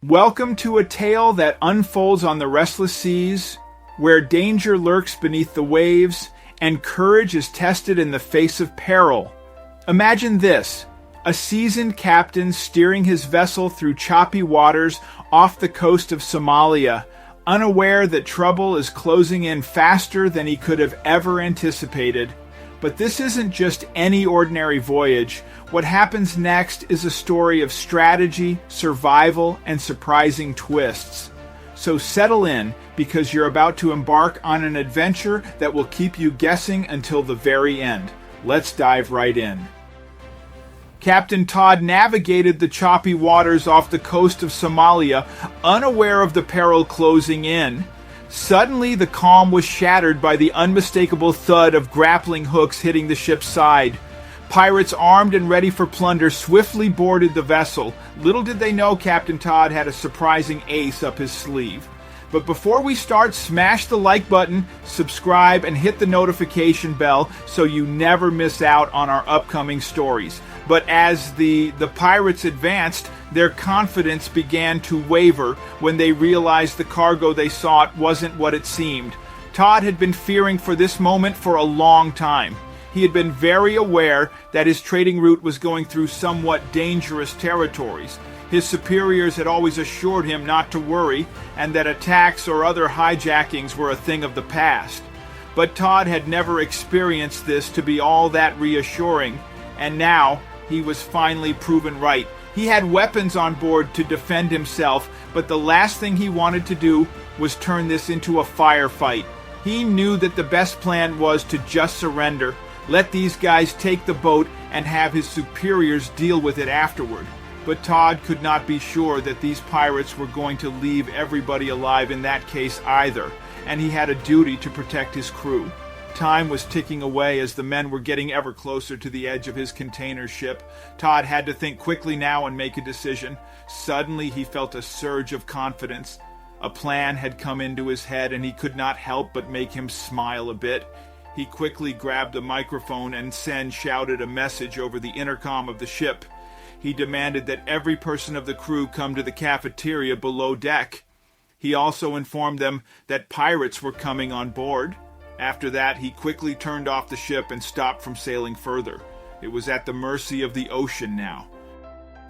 Welcome to a tale that unfolds on the restless seas, where danger lurks beneath the waves, and courage is tested in the face of peril. Imagine this: a seasoned captain steering his vessel through choppy waters off the coast of Somalia, unaware that trouble is closing in faster than he could have ever anticipated. But this isn't just any ordinary voyage. What happens next is a story of strategy, survival, and surprising twists. So settle in, because you're about to embark on an adventure that will keep you guessing until the very end. Let's dive right in. Captain Todd navigated the choppy waters off the coast of Somalia, unaware of the peril closing in. Suddenly, the calm was shattered by the unmistakable thud of grappling hooks hitting the ship's side. Pirates armed and ready for plunder swiftly boarded the vessel. Little did they know Captain Todd had a surprising ace up his sleeve. But before we start, smash the like button, subscribe, and hit the notification bell so you never miss out on our upcoming stories. But as the pirates advanced, their confidence began to waver when they realized the cargo they sought wasn't what it seemed. Todd had been fearing for this moment for a long time. He had been very aware that his trading route was going through somewhat dangerous territories. His superiors had always assured him not to worry, and that attacks or other hijackings were a thing of the past. But Todd had never experienced this to be all that reassuring, and now he was finally proven right. He had weapons on board to defend himself, but the last thing he wanted to do was turn this into a firefight. He knew that the best plan was to just surrender, let these guys take the boat, and have his superiors deal with it afterward. But Todd could not be sure that these pirates were going to leave everybody alive in that case either, and he had a duty to protect his crew. Time was ticking away as the men were getting ever closer to the edge of his container ship. Todd had to think quickly now and make a decision. Suddenly he felt a surge of confidence. A plan had come into his head, and he could not help but make him smile a bit. He quickly grabbed a microphone and shouted a message over the intercom of the ship. He demanded that every person of the crew come to the cafeteria below deck. He also informed them that pirates were coming on board. After that, he quickly turned off the ship and stopped from sailing further. It was at the mercy of the ocean now.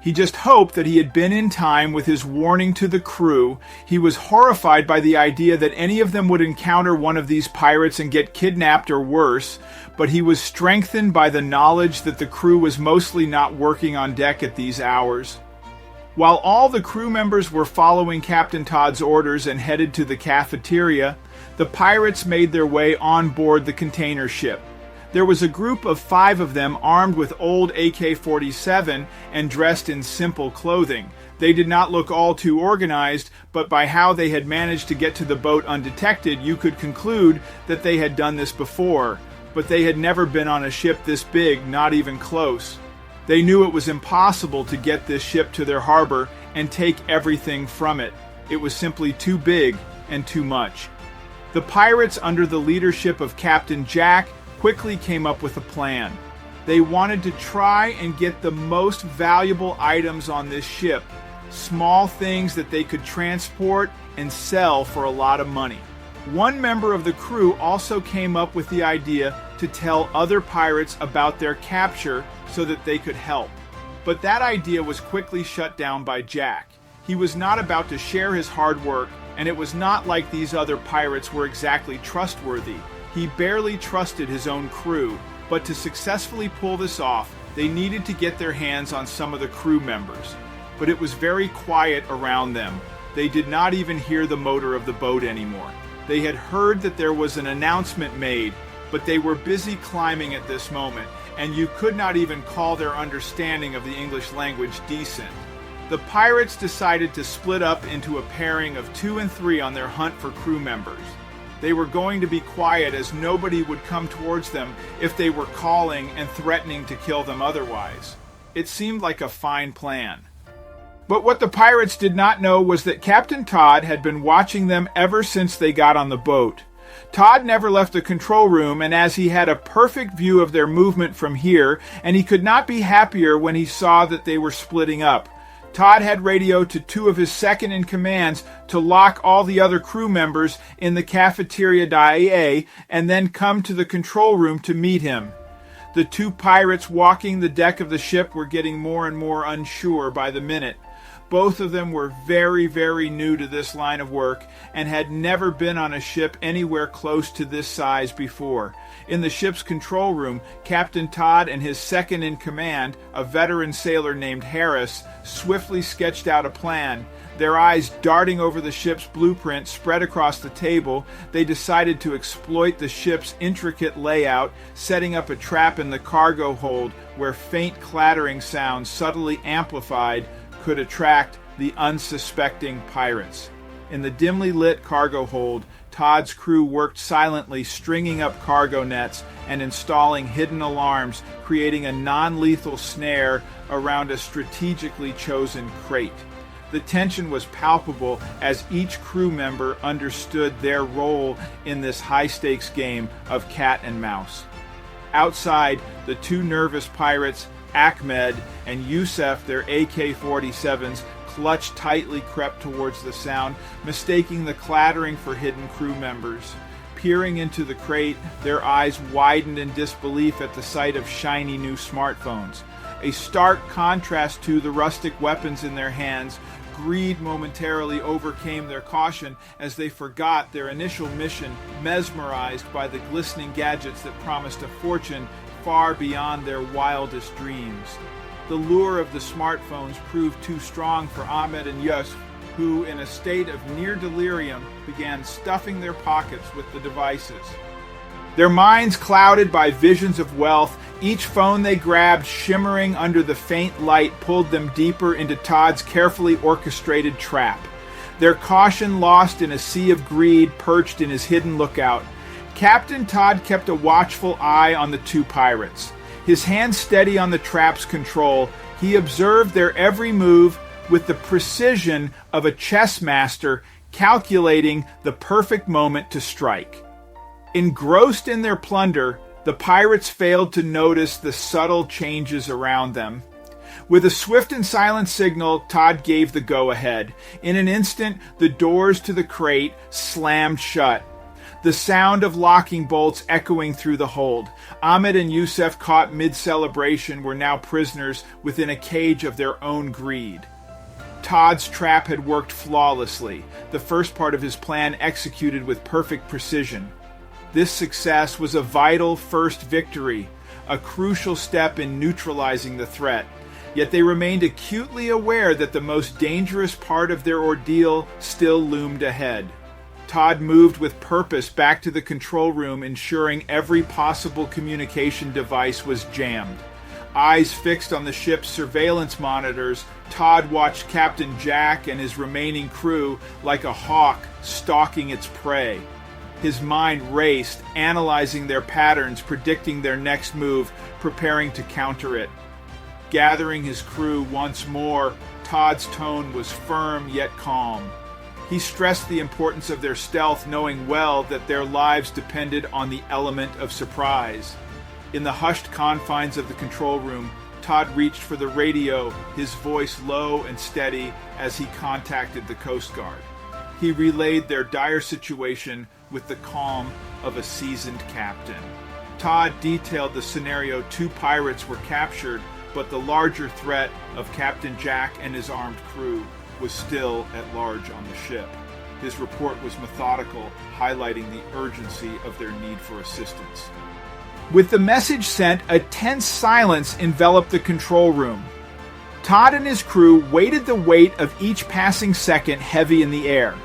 He just hoped that he had been in time with his warning to the crew. He was horrified by the idea that any of them would encounter one of these pirates and get kidnapped or worse, but he was strengthened by the knowledge that the crew was mostly not working on deck at these hours. While all the crew members were following Captain Todd's orders and headed to the cafeteria, the pirates made their way on board the container ship. There was a group of 5 of them armed with old AK-47 and dressed in simple clothing. They did not look all too organized, but by how they had managed to get to the boat undetected, you could conclude that they had done this before. But they had never been on a ship this big, not even close. They knew it was impossible to get this ship to their harbor and take everything from it. It was simply too big and too much. The pirates, under the leadership of Captain Jack, quickly came up with a plan. They wanted to try and get the most valuable items on this ship, small things that they could transport and sell for a lot of money. One member of the crew also came up with the idea to tell other pirates about their capture so that they could help. But that idea was quickly shut down by Jack. He was not about to share his hard work, and it was not like these other pirates were exactly trustworthy. He barely trusted his own crew, but to successfully pull this off, they needed to get their hands on some of the crew members. But it was very quiet around them. They did not even hear the motor of the boat anymore. They had heard that there was an announcement made, but they were busy climbing at this moment, and you could not even call their understanding of the English language decent. The pirates decided to split up into a pairing of 2 and 3 on their hunt for crew members. They were going to be quiet, as nobody would come towards them if they were calling and threatening to kill them otherwise. It seemed like a fine plan. But what the pirates did not know was that Captain Todd had been watching them ever since they got on the boat. Todd never left the control room, and as he had a perfect view of their movement from here, and he could not be happier when he saw that they were splitting up. Todd had radioed to two of his second-in-commands to lock all the other crew members in the cafeteria d'IA and then come to the control room to meet him. The two pirates walking the deck of the ship were getting more and more unsure by the minute. Both of them were very, very new to this line of work and had never been on a ship anywhere close to this size before. In the ship's control room, Captain Todd and his second-in-command, a veteran sailor named Harris, swiftly sketched out a plan. Their eyes darting over the ship's blueprint spread across the table, they decided to exploit the ship's intricate layout, setting up a trap in the cargo hold where faint clattering sounds, subtly amplified, could attract the unsuspecting pirates. In the dimly lit cargo hold, Todd's crew worked silently, stringing up cargo nets and installing hidden alarms, creating a non-lethal snare around a strategically chosen crate. The tension was palpable as each crew member understood their role in this high-stakes game of cat and mouse. Outside, the two nervous pirates, Ahmed and Yusef, their AK-47s, clutched tightly, crept towards the sound, mistaking the clattering for hidden crew members. Peering into the crate, their eyes widened in disbelief at the sight of shiny new smartphones. A stark contrast to the rustic weapons in their hands, greed momentarily overcame their caution as they forgot their initial mission, mesmerized by the glistening gadgets that promised a fortune far beyond their wildest dreams. The lure of the smartphones proved too strong for Ahmed and Yusuf, who, in a state of near delirium, began stuffing their pockets with the devices. Their minds clouded by visions of wealth, each phone they grabbed shimmering under the faint light pulled them deeper into Todd's carefully orchestrated trap. Their caution lost in a sea of greed perched in his hidden lookout. Captain Todd kept a watchful eye on the two pirates. His hand steady on the trap's control, he observed their every move with the precision of a chess master calculating the perfect moment to strike. Engrossed in their plunder, the pirates failed to notice the subtle changes around them. With a swift and silent signal, Todd gave the go-ahead. In an instant, the doors to the crate slammed shut, the sound of locking bolts echoing through the hold. Ahmed and Yusef, caught mid-celebration, were now prisoners within a cage of their own greed. Todd's trap had worked flawlessly, the first part of his plan executed with perfect precision. This success was a vital first victory, a crucial step in neutralizing the threat. Yet they remained acutely aware that the most dangerous part of their ordeal still loomed ahead. Todd moved with purpose back to the control room, ensuring every possible communication device was jammed. Eyes fixed on the ship's surveillance monitors, Todd watched Captain Jack and his remaining crew like a hawk stalking its prey. His mind raced, analyzing their patterns, predicting their next move, preparing to counter it. Gathering his crew once more, Todd's tone was firm yet calm. He stressed the importance of their stealth, knowing well that their lives depended on the element of surprise. In the hushed confines of the control room, Todd reached for the radio, his voice low and steady as he contacted the Coast Guard. He relayed their dire situation with the calm of a seasoned captain. Todd detailed the scenario: two pirates were captured, but the larger threat of Captain Jack and his armed crew was still at large on the ship. His report was methodical, highlighting the urgency of their need for assistance. With the message sent, a tense silence enveloped the control room. Todd and his crew weighted the weight of each passing second heavy in the air.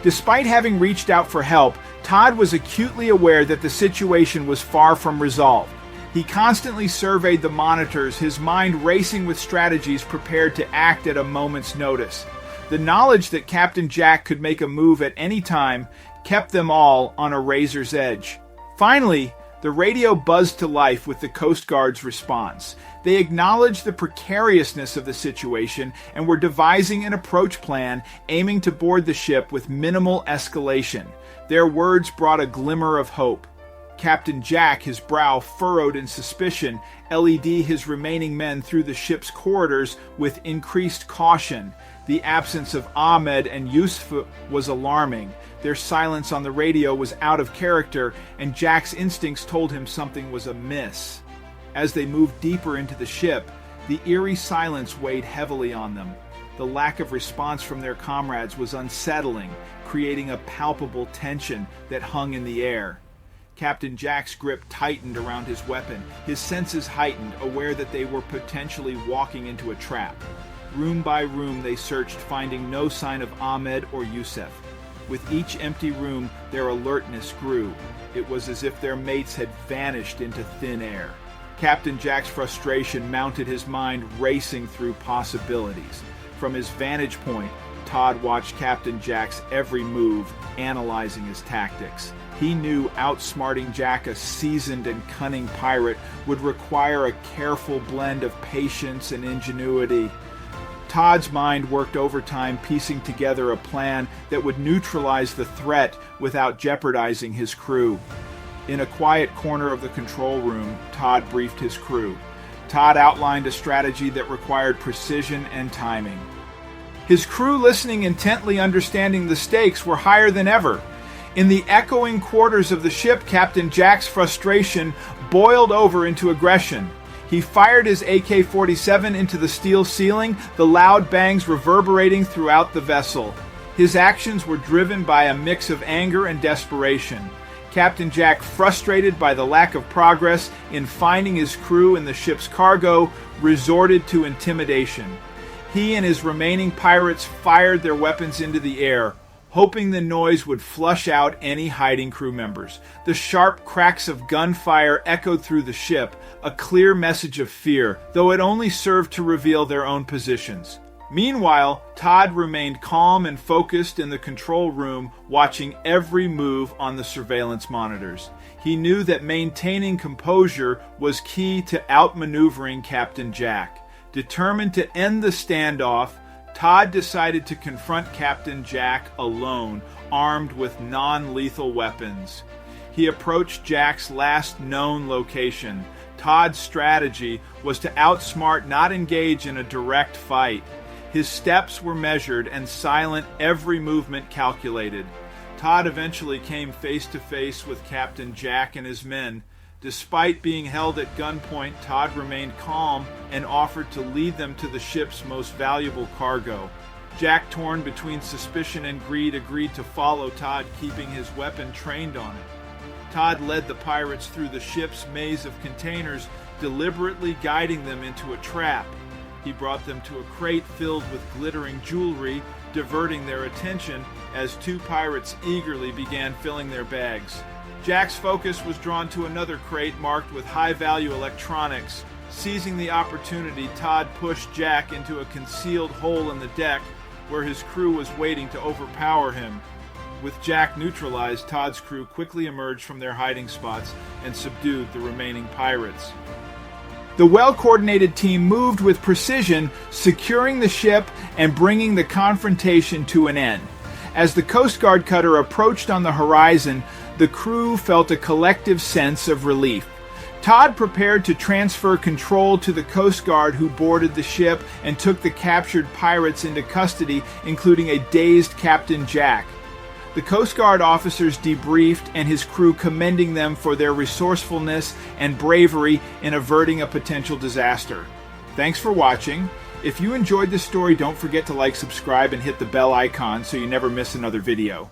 Despite having reached out for help, Todd was acutely aware that the situation was far from resolved. He constantly surveyed the monitors, his mind racing with strategies prepared to act at a moment's notice. The knowledge that Captain Jack could make a move at any time kept them all on a razor's edge. Finally, the radio buzzed to life with the Coast Guard's response. They acknowledged the precariousness of the situation and were devising an approach plan aiming to board the ship with minimal escalation. Their words brought a glimmer of hope. Captain Jack, his brow furrowed in suspicion, led his remaining men through the ship's corridors with increased caution. The absence of Ahmed and Yusuf was alarming. Their silence on the radio was out of character, and Jack's instincts told him something was amiss. As they moved deeper into the ship, the eerie silence weighed heavily on them. The lack of response from their comrades was unsettling, creating a palpable tension that hung in the air. Captain Jack's grip tightened around his weapon, his senses heightened, aware that they were potentially walking into a trap. Room by room they searched, finding no sign of Ahmed or Yusuf. With each empty room, their alertness grew. It was as if their mates had vanished into thin air. Captain Jack's frustration mounted, his mind racing through possibilities. From his vantage point, Todd watched Captain Jack's every move, analyzing his tactics. He knew outsmarting Jack, a seasoned and cunning pirate, would require a careful blend of patience and ingenuity. Todd's mind worked overtime, piecing together a plan that would neutralize the threat without jeopardizing his crew. In a quiet corner of the control room, Todd briefed his crew. Todd outlined a strategy that required precision and timing. His crew, listening intently, understanding the stakes, were higher than ever. In the echoing quarters of the ship, Captain Jack's frustration boiled over into aggression. He fired his AK-47 into the steel ceiling, the loud bangs reverberating throughout the vessel. His actions were driven by a mix of anger and desperation. Captain Jack, frustrated by the lack of progress in finding his crew and the ship's cargo, resorted to intimidation. He and his remaining pirates fired their weapons into the air, hoping the noise would flush out any hiding crew members. The sharp cracks of gunfire echoed through the ship, a clear message of fear, though it only served to reveal their own positions. Meanwhile, Todd remained calm and focused in the control room, watching every move on the surveillance monitors. He knew that maintaining composure was key to outmaneuvering Captain Jack. Determined to end the standoff, Todd decided to confront Captain Jack alone, armed with non-lethal weapons. He approached Jack's last known location. Todd's strategy was to outsmart, not engage in a direct fight. His steps were measured and silent, every movement calculated. Todd eventually came face to face with Captain Jack and his men. Despite being held at gunpoint, Todd remained calm and offered to lead them to the ship's most valuable cargo. Jack, torn between suspicion and greed, agreed to follow Todd, keeping his weapon trained on it. Todd led the pirates through the ship's maze of containers, deliberately guiding them into a trap. He brought them to a crate filled with glittering jewelry, diverting their attention as two pirates eagerly began filling their bags. Jack's focus was drawn to another crate marked with high-value electronics. Seizing the opportunity, Todd pushed Jack into a concealed hole in the deck where his crew was waiting to overpower him. With Jack neutralized, Todd's crew quickly emerged from their hiding spots and subdued the remaining pirates. The well-coordinated team moved with precision, securing the ship and bringing the confrontation to an end. As the Coast Guard cutter approached on the horizon, the crew felt a collective sense of relief. Todd prepared to transfer control to the Coast Guard, who boarded the ship and took the captured pirates into custody, including a dazed Captain Jack. The Coast Guard officers debriefed, and his crew commending them for their resourcefulness and bravery in averting a potential disaster. Thanks for watching. If you enjoyed this story, don't forget to like, subscribe, and hit the bell icon so you never miss another video.